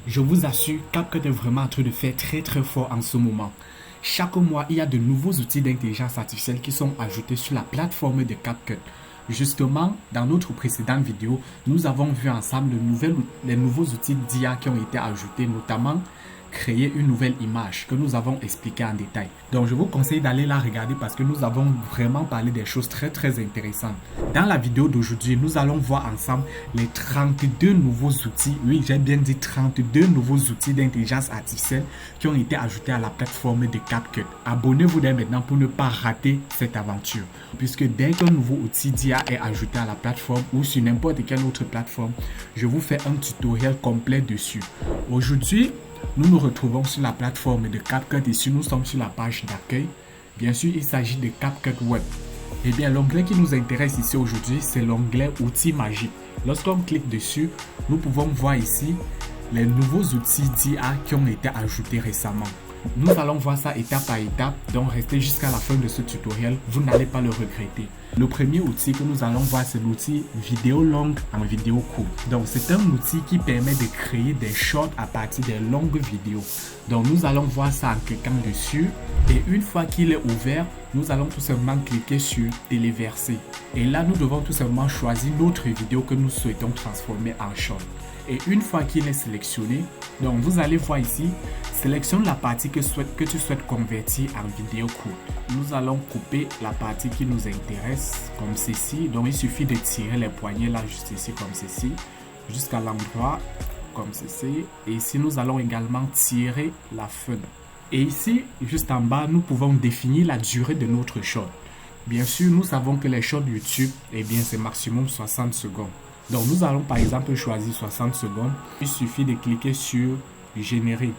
Je vous assure, CapCut est vraiment en train de faire très fort en ce moment. Chaque mois, il y a de nouveaux outils d'intelligence artificielle qui sont ajoutés sur la plateforme de CapCut. Justement, dans notre précédente vidéo, nous avons vu ensemble les nouveaux outils d'IA qui ont été ajoutés, notamment créer une nouvelle image que nous avons expliqué en détail. Donc je vous conseille d'aller la regarder parce que nous avons vraiment parlé des choses très intéressantes. Dans la vidéo d'aujourd'hui, nous allons voir ensemble les 32 nouveaux outils, oui j'ai bien dit 32 nouveaux outils d'intelligence artificielle qui ont été ajoutés à la plateforme de CapCut. Abonnez-vous dès maintenant pour ne pas rater cette aventure. Puisque dès qu'un nouveau outil d'IA est ajouté à la plateforme ou sur n'importe quelle autre plateforme, je vous fais un tutoriel complet dessus. Aujourd'hui, nous nous retrouvons sur la plateforme de CapCut. Ici, nous sommes sur la page d'accueil. Bien sûr, il s'agit de CapCut Web. Eh bien, l'onglet qui nous intéresse ici aujourd'hui, c'est l'onglet Outils magiques. Lorsqu'on clique dessus, nous pouvons voir ici les nouveaux outils d'IA qui ont été ajoutés récemment. Nous allons voir ça étape par étape, donc restez jusqu'à la fin de ce tutoriel, vous n'allez pas le regretter. Le premier outil que nous allons voir, c'est l'outil vidéo longue en vidéo courte. Donc c'est un outil qui permet de créer des shorts à partir des longues vidéos. Donc nous allons voir ça en cliquant dessus et une fois qu'il est ouvert, nous allons tout simplement cliquer sur téléverser. Et là nous devons tout simplement choisir notre vidéo que nous souhaitons transformer en short. Et une fois qu'il est sélectionné, donc vous allez voir ici, sélectionne la partie que tu souhaites convertir en vidéo courte. Nous allons couper la partie qui nous intéresse comme ceci. Donc il suffit de tirer les poignées là juste ici comme ceci, jusqu'à l'endroit comme ceci. Et ici nous allons également tirer la fin. Et ici, juste en bas, nous pouvons définir la durée de notre short. Bien sûr, nous savons que les shorts YouTube, eh bien c'est maximum 60 secondes. Donc nous allons par exemple choisir 60 secondes. Il suffit de cliquer sur générer.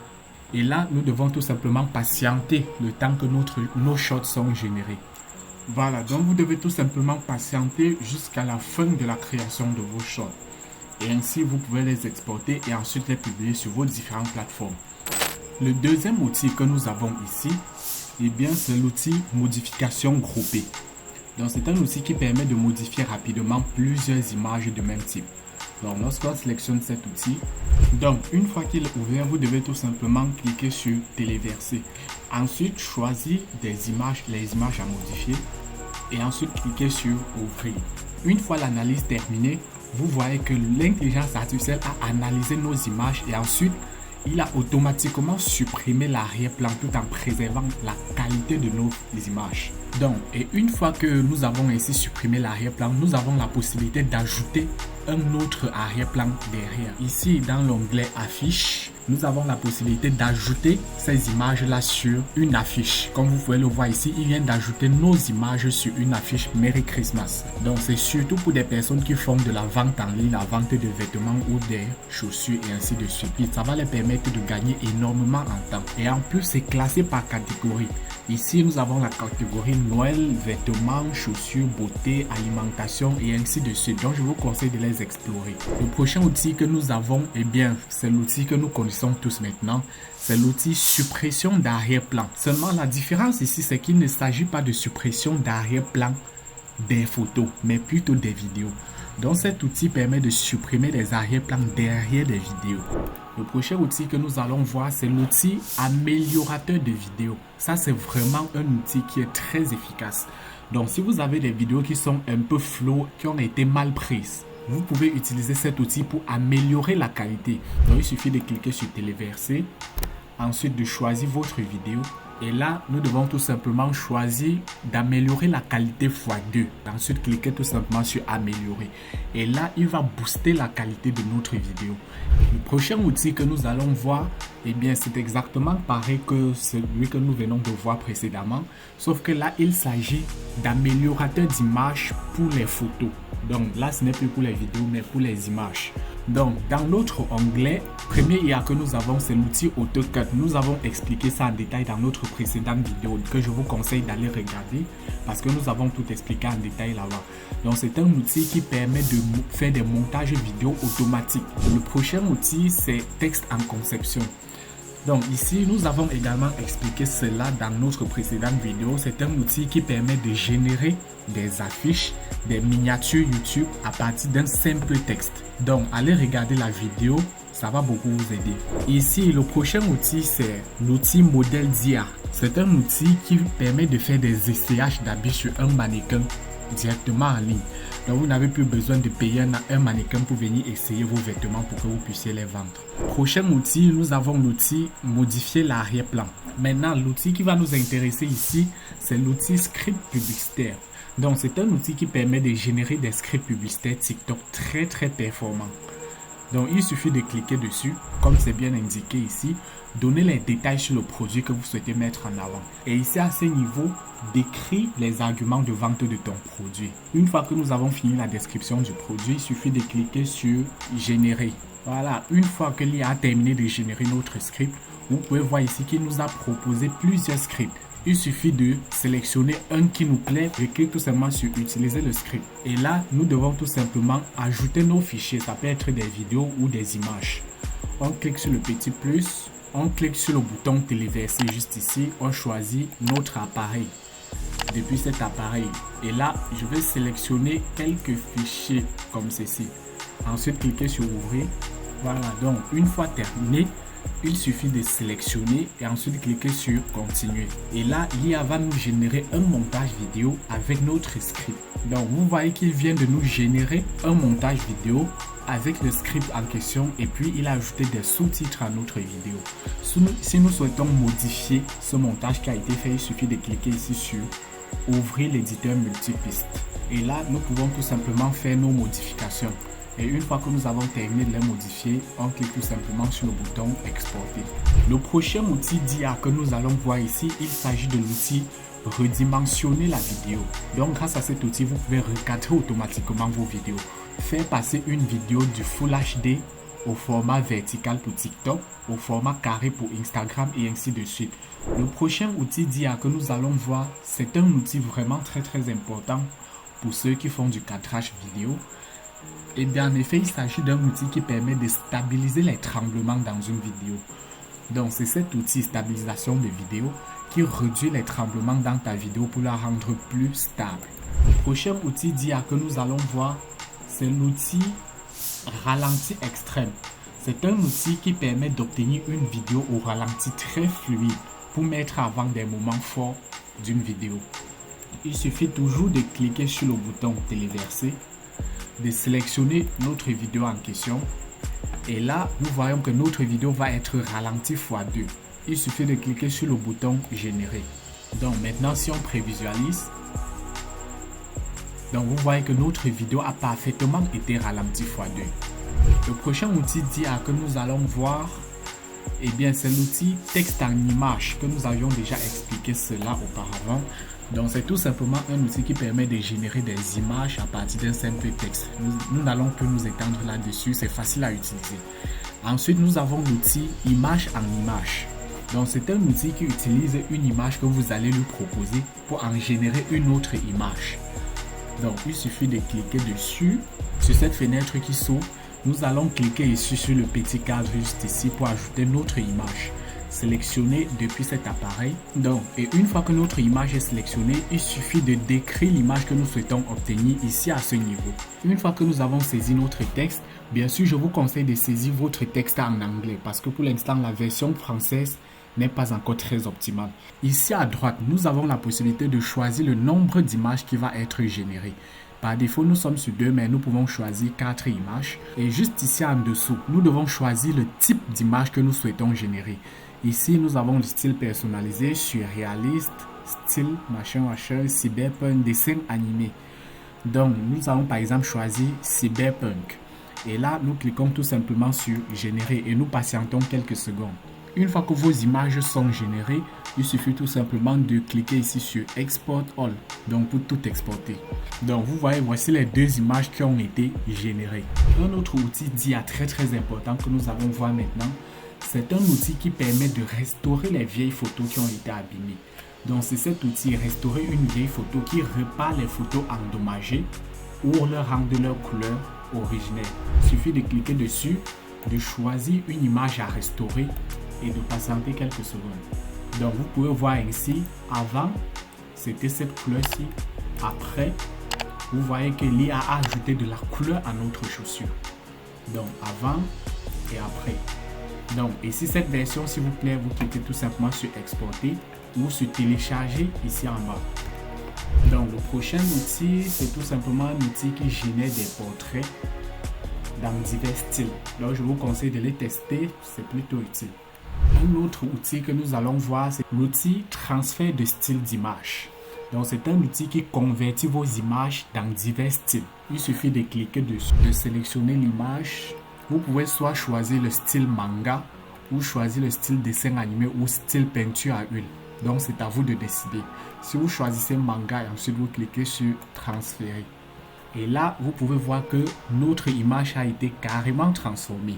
Et là, nous devons tout simplement patienter le temps que nos shorts sont générés. Voilà, donc vous devez tout simplement patienter jusqu'à la fin de la création de vos shorts. Et ainsi, vous pouvez les exporter et ensuite les publier sur vos différentes plateformes. Le deuxième outil que nous avons ici, eh bien c'est l'outil modification groupée. Donc c'est un outil qui permet de modifier rapidement plusieurs images de même type. Donc lorsqu'on sélectionne cet outil, donc une fois qu'il est ouvert, vous devez tout simplement cliquer sur téléverser. Ensuite choisir les images à modifier et ensuite cliquer sur ouvrir. Une fois l'analyse terminée, vous voyez que l'intelligence artificielle a analysé nos images et ensuite il a automatiquement supprimé l'arrière-plan tout en préservant la qualité de nos images. Donc, et une fois que nous avons ainsi supprimé l'arrière-plan, nous avons la possibilité d'ajouter un autre arrière-plan derrière. Ici, dans l'onglet affiche, nous avons la possibilité d'ajouter ces images-là sur une affiche. Comme vous pouvez le voir ici, il vient d'ajouter nos images sur une affiche Merry Christmas. Donc, c'est surtout pour des personnes qui font de la vente en ligne, la vente de vêtements ou des chaussures et ainsi de suite. Et ça va les permettre de gagner énormément en temps. Et en plus, c'est classé par catégorie. Ici, nous avons la catégorie Noël, vêtements, chaussures, beauté, alimentation et ainsi de suite. Donc, je vous conseille de les explorer. Le prochain outil que nous avons, eh bien, c'est l'outil que nous connaissons tous maintenant. C'est l'outil suppression d'arrière-plan. Seulement, la différence ici, c'est qu'il ne s'agit pas de suppression d'arrière-plan des photos, mais plutôt des vidéos. Donc, cet outil permet de supprimer les arrière-plans derrière des vidéos. Le prochain outil que nous allons voir, c'est l'outil améliorateur de vidéos. Ça, c'est vraiment un outil qui est très efficace. Donc, si vous avez des vidéos qui sont un peu floues, qui ont été mal prises, vous pouvez utiliser cet outil pour améliorer la qualité. Donc, il suffit de cliquer sur téléverser, ensuite de choisir votre vidéo. Et là, nous devons tout simplement choisir d'améliorer la qualité x2. Ensuite, cliquez tout simplement sur améliorer. Et là, il va booster la qualité de notre vidéo. Le prochain outil que nous allons voir, eh bien, c'est exactement pareil que celui que nous venons de voir précédemment. Sauf que là, il s'agit d'améliorateur d'images pour les photos. Donc là, ce n'est plus pour les vidéos, mais pour les images. Donc, dans l'autre onglet, premier IA que nous avons, c'est l'outil AutoCut. Nous avons expliqué ça en détail dans notre précédente vidéo que je vous conseille d'aller regarder parce que nous avons tout expliqué en détail là-bas. Donc, c'est un outil qui permet de faire des montages vidéo automatiques. Le prochain outil, c'est texte en conception. Donc ici, nous avons également expliqué cela dans notre précédente vidéo. C'est un outil qui permet de générer des affiches, des miniatures YouTube à partir d'un simple texte. Donc, allez regarder la vidéo Ça va beaucoup vous aider. Ici, le prochain outil, c'est l'outil modèle d'IA. C'est un outil qui permet de faire des essayages d'habits sur un mannequin directement en ligne. Donc vous n'avez plus besoin de payer un mannequin pour venir essayer vos vêtements pour que vous puissiez les vendre. Prochain outil, nous avons l'outil modifier l'arrière-plan. Maintenant, l'outil qui va nous intéresser ici, c'est l'outil script publicitaire. Donc c'est un outil qui permet de générer des scripts publicitaires TikTok très performants. Donc il suffit de cliquer dessus, comme c'est bien indiqué ici, donner les détails sur le produit que vous souhaitez mettre en avant. Et ici à ce niveau, décris les arguments de vente de ton produit. Une fois que nous avons fini la description du produit, il suffit de cliquer sur générer. Voilà, une fois que l'IA a terminé de générer notre script, vous pouvez voir ici qu'il nous a proposé plusieurs scripts. Il suffit de sélectionner un qui nous plaît et cliquer tout simplement sur utiliser le script. Et là, nous devons tout simplement ajouter nos fichiers. Ça peut être des vidéos ou des images. On clique sur le petit plus, on clique sur le bouton téléverser juste ici, on choisit notre appareil. Depuis cet appareil. Et là, je vais sélectionner quelques fichiers comme ceci. Ensuite, cliquez sur ouvrir. Voilà, donc une fois terminé, il suffit de sélectionner et ensuite cliquer sur continuer. Et là, l'IA va nous générer un montage vidéo avec notre script. Donc, vous voyez qu'il vient de nous générer un montage vidéo avec le script en question et puis il a ajouté des sous-titres à notre vidéo. Si nous souhaitons modifier ce montage qui a été fait, il suffit de cliquer ici sur ouvrir l'éditeur multipiste. Et là, nous pouvons tout simplement faire nos modifications. Et une fois que nous avons terminé de les modifier, on clique tout simplement sur le bouton exporter. Le prochain outil d'IA que nous allons voir ici, il s'agit de l'outil redimensionner la vidéo. Donc grâce à cet outil, vous pouvez recadrer automatiquement vos vidéos. Faire passer une vidéo du Full HD au format vertical pour TikTok, au format carré pour Instagram et ainsi de suite. Le prochain outil d'IA que nous allons voir, c'est un outil vraiment très important pour ceux qui font du cadrage vidéo. Et bien en effet, il s'agit d'un outil qui permet de stabiliser les tremblements dans une vidéo. Donc c'est cet outil stabilisation de vidéo qui réduit les tremblements dans ta vidéo pour la rendre plus stable. Le prochain outil d'IA que nous allons voir, c'est l'outil ralenti extrême. C'est un outil qui permet d'obtenir une vidéo au ralenti très fluide pour mettre avant des moments forts d'une vidéo. Il suffit toujours de cliquer sur le bouton téléverser, de sélectionner notre vidéo en question et là nous voyons que notre vidéo va être ralentie x2. Il suffit de cliquer sur le bouton générer. Donc maintenant si on prévisualise, donc vous voyez que notre vidéo a parfaitement été ralentie x2. Le prochain outil d'IA que nous allons voir, eh bien c'est l'outil texte en image que nous avions déjà expliqué cela auparavant. Donc c'est tout simplement un outil qui permet de générer des images à partir d'un simple texte. Nous n'allons plus nous étendre là-dessus, c'est facile à utiliser. Ensuite, nous avons l'outil image en image. Donc c'est un outil qui utilise une image que vous allez lui proposer pour en générer une autre image. Donc il suffit de cliquer dessus, sur cette fenêtre qui s'ouvre. Nous allons cliquer ici sur le petit cadre juste ici pour ajouter notre image. Sélectionner depuis cet appareil. Donc, et une fois que notre image est sélectionnée, il suffit de décrire l'image que nous souhaitons obtenir ici à ce niveau. Une fois que nous avons saisi notre texte, bien sûr, je vous conseille de saisir votre texte en anglais parce que pour l'instant, la version française n'est pas encore très optimale. Ici à droite, nous avons la possibilité de choisir le nombre d'images qui va être généré. Par défaut, nous sommes sur 2, mais nous pouvons choisir 4 images. Et juste ici en dessous, nous devons choisir le type d'image que nous souhaitons générer. Ici, nous avons le style personnalisé, surréaliste, style, machin, cyberpunk, dessin animé. Donc, nous allons par exemple choisir cyberpunk. Et là, nous cliquons tout simplement sur générer et nous patientons quelques secondes. Une fois que vos images sont générées, il suffit tout simplement de cliquer ici sur Export All, donc pour tout exporter. Donc vous voyez, voici les deux images qui ont été générées. Un autre outil d'IA très important que nous allons voir maintenant, c'est un outil qui permet de restaurer les vieilles photos qui ont été abîmées. Donc c'est cet outil, restaurer une vieille photo qui répare les photos endommagées ou leur rendre leur couleur originelle. Il suffit de cliquer dessus, de choisir une image à restaurer et de patienter quelques secondes. Donc vous pouvez voir ici, avant c'était cette couleur-ci, après vous voyez que l'IA a ajouté de la couleur à notre chaussure. Donc avant et après. Donc, ici, cette version, s'il vous plaît, vous cliquez tout simplement sur exporter ou sur télécharger ici en bas. Donc, le prochain outil, c'est tout simplement un outil qui génère des portraits dans divers styles. Donc, je vous conseille de les tester, c'est plutôt utile. Un autre outil que nous allons voir, c'est l'outil transfert de style d'image. Donc, c'est un outil qui convertit vos images dans divers styles. Il suffit de cliquer dessus, de sélectionner l'image. Vous pouvez soit choisir le style manga ou choisir le style dessin animé ou style peinture à huile. Donc, c'est à vous de décider. Si vous choisissez manga et ensuite vous cliquez sur transférer. Et là, vous pouvez voir que notre image a été carrément transformée.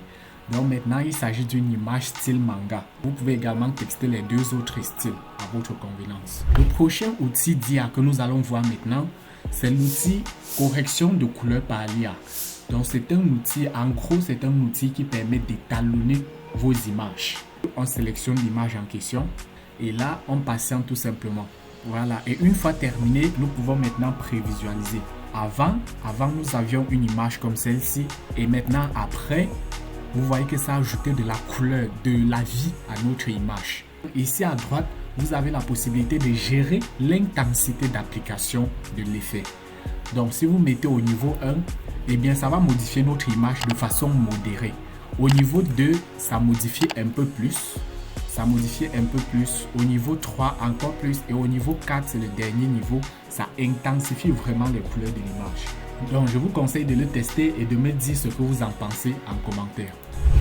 Donc maintenant, il s'agit d'une image style manga. Vous pouvez également texter les deux autres styles à votre convenance. Le prochain outil d'IA que nous allons voir maintenant, c'est l'outil correction de couleur par l'IA. Donc c'est un outil, en gros, c'est un outil qui permet d'étalonner vos images. On sélectionne l'image en question et là, on patiente tout simplement. Voilà, et une fois terminé, nous pouvons maintenant prévisualiser. Avant, nous avions une image comme celle-ci et maintenant, après, vous voyez que ça a ajouté de la couleur, de la vie à notre image. Ici à droite, vous avez la possibilité de gérer l'intensité d'application de l'effet. Donc si vous mettez au niveau 1, eh bien ça va modifier notre image de façon modérée. Au niveau 2, ça modifie un peu plus. Au niveau 3, encore plus. Et au niveau 4, c'est le dernier niveau. Ça intensifie vraiment les couleurs de l'image. Donc, je vous conseille de le tester et de me dire ce que vous en pensez en commentaire.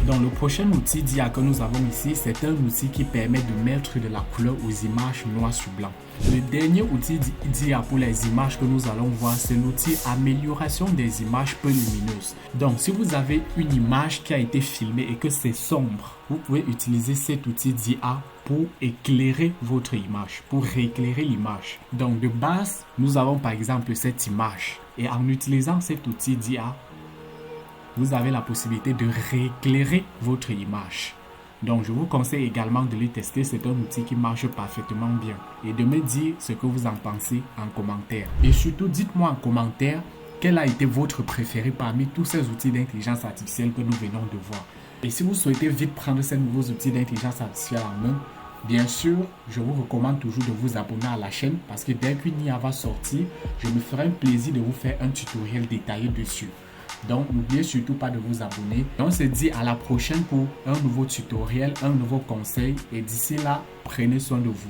Donc, le prochain outil d'IA que nous avons ici, c'est un outil qui permet de mettre de la couleur aux images noir sur blanc. Le dernier outil d'IA pour les images que nous allons voir, c'est l'outil amélioration des images peu lumineuses. Donc, si vous avez une image qui a été filmée et que c'est sombre, vous pouvez utiliser cet outil d'IA pour éclairer votre image, pour rééclairer l'image. Donc, de base, nous avons par exemple cette image. Et en utilisant cet outil d'IA, vous avez la possibilité de rééclairer votre image. Donc, je vous conseille également de le tester. C'est un outil qui marche parfaitement bien. Et de me dire ce que vous en pensez en commentaire. Et surtout, dites-moi en commentaire quel a été votre préféré parmi tous ces outils d'intelligence artificielle que nous venons de voir. Et si vous souhaitez vite prendre ces nouveaux outils d'intelligence artificielle en main, bien sûr, je vous recommande toujours de vous abonner à la chaîne parce que dès qu'une IA va sortir, je me ferai un plaisir de vous faire un tutoriel détaillé dessus. Donc, n'oubliez surtout pas de vous abonner. Et on se dit à la prochaine pour un nouveau tutoriel, un nouveau conseil. Et d'ici là, prenez soin de vous.